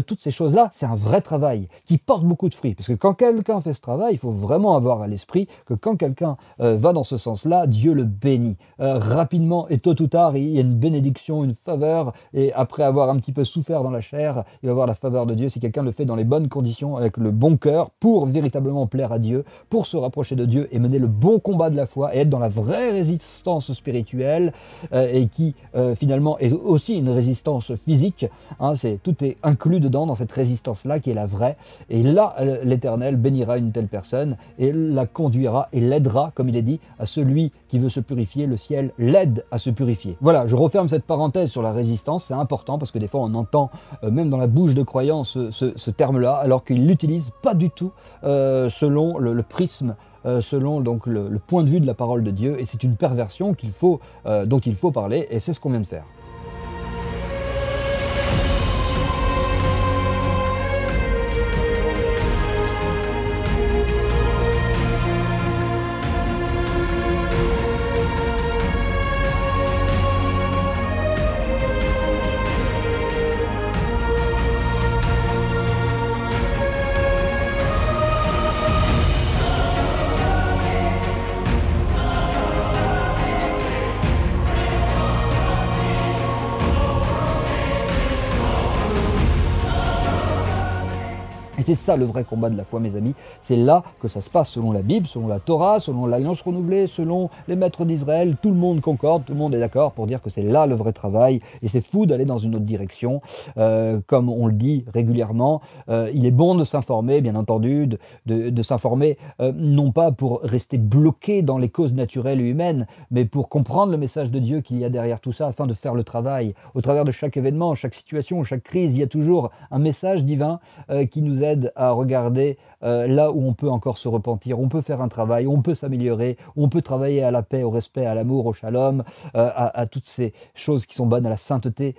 toutes ces choses-là, c'est un vrai travail qui porte beaucoup de fruits, parce que quand quelqu'un fait ce travail, il faut vraiment avoir à l'esprit que quand quelqu'un va dans ce sens-là, Dieu le bénit. Rapidement et tôt ou tard, il y a une bénédiction, une faveur, et après avoir un petit peu souffert dans la chair, il va avoir la faveur de Dieu si quelqu'un le fait dans les bonnes conditions, avec le bon cœur, pour véritablement plaire à Dieu, pour se rapprocher de Dieu et mener le bon combat de la foi et être dans la vraie résistance spirituelle et qui finalement est aussi une résistance physique. Hein, tout est inclus dedans dans cette résistance-là qui est la vraie. Et là, l'Éternel bénira une telle personne et la conduira et l'aidera, comme il est dit, à celui qui veut se purifier. Le ciel l'aide à se purifier. Voilà, je referme cette parenthèse sur la résistance. C'est important parce que des fois on entend même dans la bouche de croyants ce terme-là, alors qu'il l'utilise pas du tout selon le prisme, selon donc le point de vue de la parole de Dieu. Et c'est une perversion dont il faut parler, et c'est ce qu'on vient de faire. C'est ça le vrai combat de la foi, mes amis. C'est là que ça se passe selon la Bible, selon la Torah, selon l'Alliance renouvelée, selon les maîtres d'Israël. Tout le monde concorde, tout le monde est d'accord pour dire que c'est là le vrai travail. Et c'est fou d'aller dans une autre direction. Comme on le dit régulièrement, il est bon de s'informer, bien entendu, de s'informer, non pas pour rester bloqué dans les causes naturelles et humaines, mais pour comprendre le message de Dieu qu'il y a derrière tout ça, afin de faire le travail. Au travers de chaque événement, chaque situation, chaque crise, il y a toujours un message divin qui nous aide à regarder là où on peut encore se repentir, on peut faire un travail, on peut s'améliorer, on peut travailler à la paix, au respect, à l'amour, au shalom, à toutes ces choses qui sont bonnes, à la sainteté.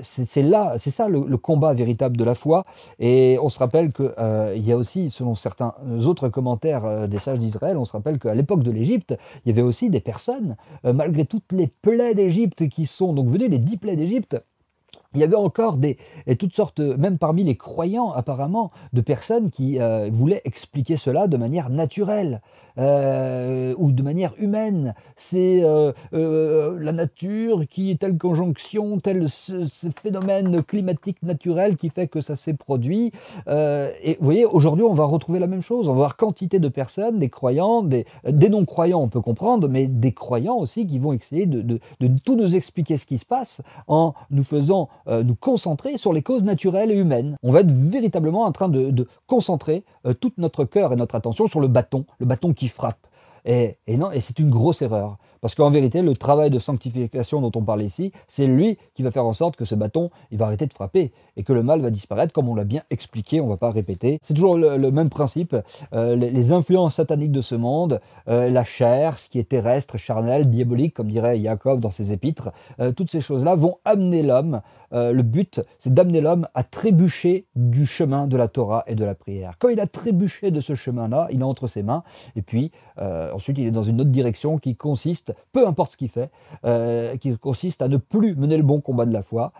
C'est ça le combat véritable de la foi. Et on se rappelle qu'il y a aussi, selon certains autres commentaires des sages d'Israël, on se rappelle qu'à l'époque de l'Égypte, il y avait aussi des personnes, malgré toutes les plaies d'Égypte qui sont donc venues, les 10 plaies d'Égypte, il y avait encore toutes sortes, même parmi les croyants apparemment, de personnes qui voulaient expliquer cela de manière naturelle ou de manière humaine. C'est la nature qui est telle conjonction, tel ce phénomène climatique naturel qui fait que ça s'est produit. Et vous voyez, aujourd'hui on va retrouver la même chose. On va voir quantité de personnes, des croyants, des non-croyants on peut comprendre, mais des croyants aussi qui vont essayer de tout nous expliquer ce qui se passe en nous faisant nous concentrer sur les causes naturelles et humaines. On va être véritablement en train de concentrer tout notre cœur et notre attention sur le bâton qui frappe. Et c'est une grosse erreur. Parce qu'en vérité, le travail de sanctification dont on parle ici, c'est lui qui va faire en sorte que ce bâton, il va arrêter de frapper et que le mal va disparaître, comme on l'a bien expliqué, on ne va pas répéter. C'est toujours le même principe, les influences sataniques de ce monde, la chair, ce qui est terrestre, charnel, diabolique, comme dirait Jacob dans ses épîtres, toutes ces choses-là vont amener l'homme le but, c'est d'amener l'homme à trébucher du chemin de la Torah et de la prière. Quand il a trébuché de ce chemin-là, il est entre ses mains, et puis ensuite il est dans une autre direction qui consiste, peu importe ce qu'il fait, qui consiste à ne plus mener le bon combat de la foi,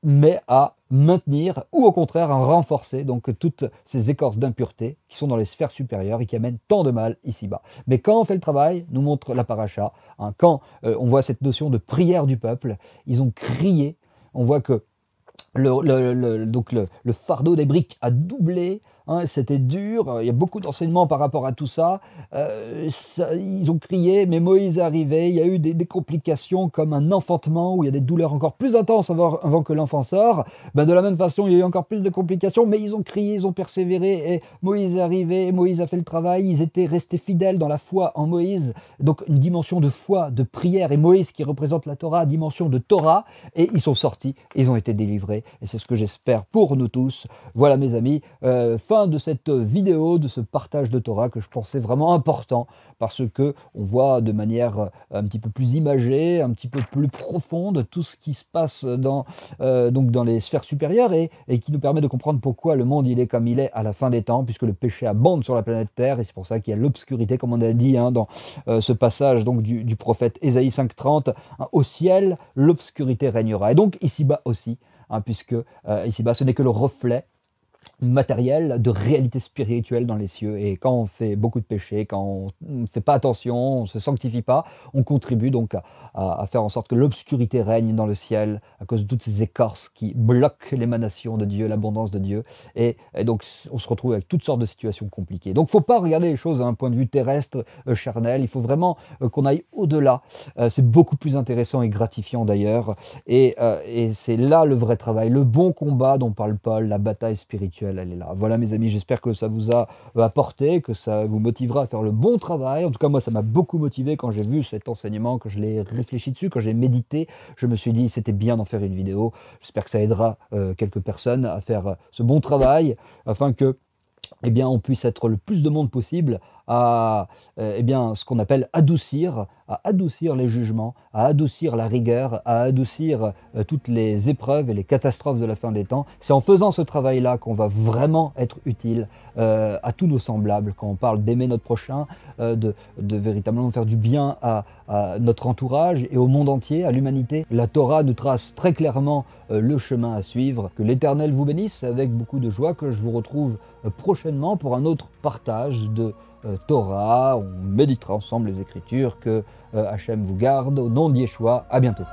mais à maintenir ou au contraire à renforcer donc toutes ces écorces d'impureté qui sont dans les sphères supérieures et qui amènent tant de mal ici-bas. Mais quand on fait le travail, nous montre la paracha, hein, quand on voit cette notion de prière du peuple, ils ont crié, on voit que le fardeau des briques a doublé, hein, c'était dur, il y a beaucoup d'enseignements par rapport à tout ça. Ils ont crié, mais Moïse est arrivé, il y a eu des complications comme un enfantement où il y a des douleurs encore plus intenses avant que l'enfant sort. Ben, de la même façon, il y a eu encore plus de complications, mais ils ont crié, ils ont persévéré, et Moïse est arrivé, Moïse a fait le travail, ils étaient restés fidèles dans la foi en Moïse, donc une dimension de foi, de prière, et Moïse qui représente la Torah, dimension de Torah, et ils sont sortis, ils ont été délivrés. Et c'est ce que j'espère pour nous tous. Voilà mes amis, fin de cette vidéo, de ce partage de Torah que je pensais vraiment important parce que on voit de manière un petit peu plus imagée, un petit peu plus profonde tout ce qui se passe donc dans les sphères supérieures et qui nous permet de comprendre pourquoi le monde il est comme il est à la fin des temps puisque le péché abonde sur la planète Terre et c'est pour ça qu'il y a l'obscurité comme on a dit hein, dans ce passage donc du prophète Ésaïe 5,30 hein, au ciel l'obscurité régnera et donc ici-bas aussi. Hein, puisque ici-bas, ce n'est que le reflet matériel de réalité spirituelle dans les cieux. Et quand on fait beaucoup de péchés, quand on ne fait pas attention, on ne se sanctifie pas, on contribue donc à faire en sorte que l'obscurité règne dans le ciel à cause de toutes ces écorces qui bloquent l'émanation de Dieu, l'abondance de Dieu. Et donc, on se retrouve avec toutes sortes de situations compliquées. Donc, il ne faut pas regarder les choses d'un point de vue terrestre, charnel. Il faut vraiment qu'on aille au-delà. C'est beaucoup plus intéressant et gratifiant d'ailleurs. Et c'est là le vrai travail, le bon combat dont parle Paul, la bataille spirituelle. Elle est là. Voilà mes amis, j'espère que ça vous a apporté, que ça vous motivera à faire le bon travail. En tout cas, moi, ça m'a beaucoup motivé quand j'ai vu cet enseignement, quand je l'ai réfléchi dessus, quand j'ai médité. Je me suis dit, c'était bien d'en faire une vidéo. J'espère que ça aidera quelques personnes à faire ce bon travail, afin que eh bien, on puisse être le plus de monde possible à eh bien, ce qu'on appelle adoucir les jugements, à adoucir la rigueur, à adoucir toutes les épreuves et les catastrophes de la fin des temps. C'est en faisant ce travail-là qu'on va vraiment être utile à tous nos semblables, quand on parle d'aimer notre prochain, de véritablement faire du bien à notre entourage et au monde entier, à l'humanité. La Torah nous trace très clairement le chemin à suivre. Que l'Éternel vous bénisse avec beaucoup de joie, que je vous retrouve prochainement pour un autre partage de Torah. On méditera ensemble les Écritures, que Hachem vous garde. Au nom de Yeshua, à bientôt.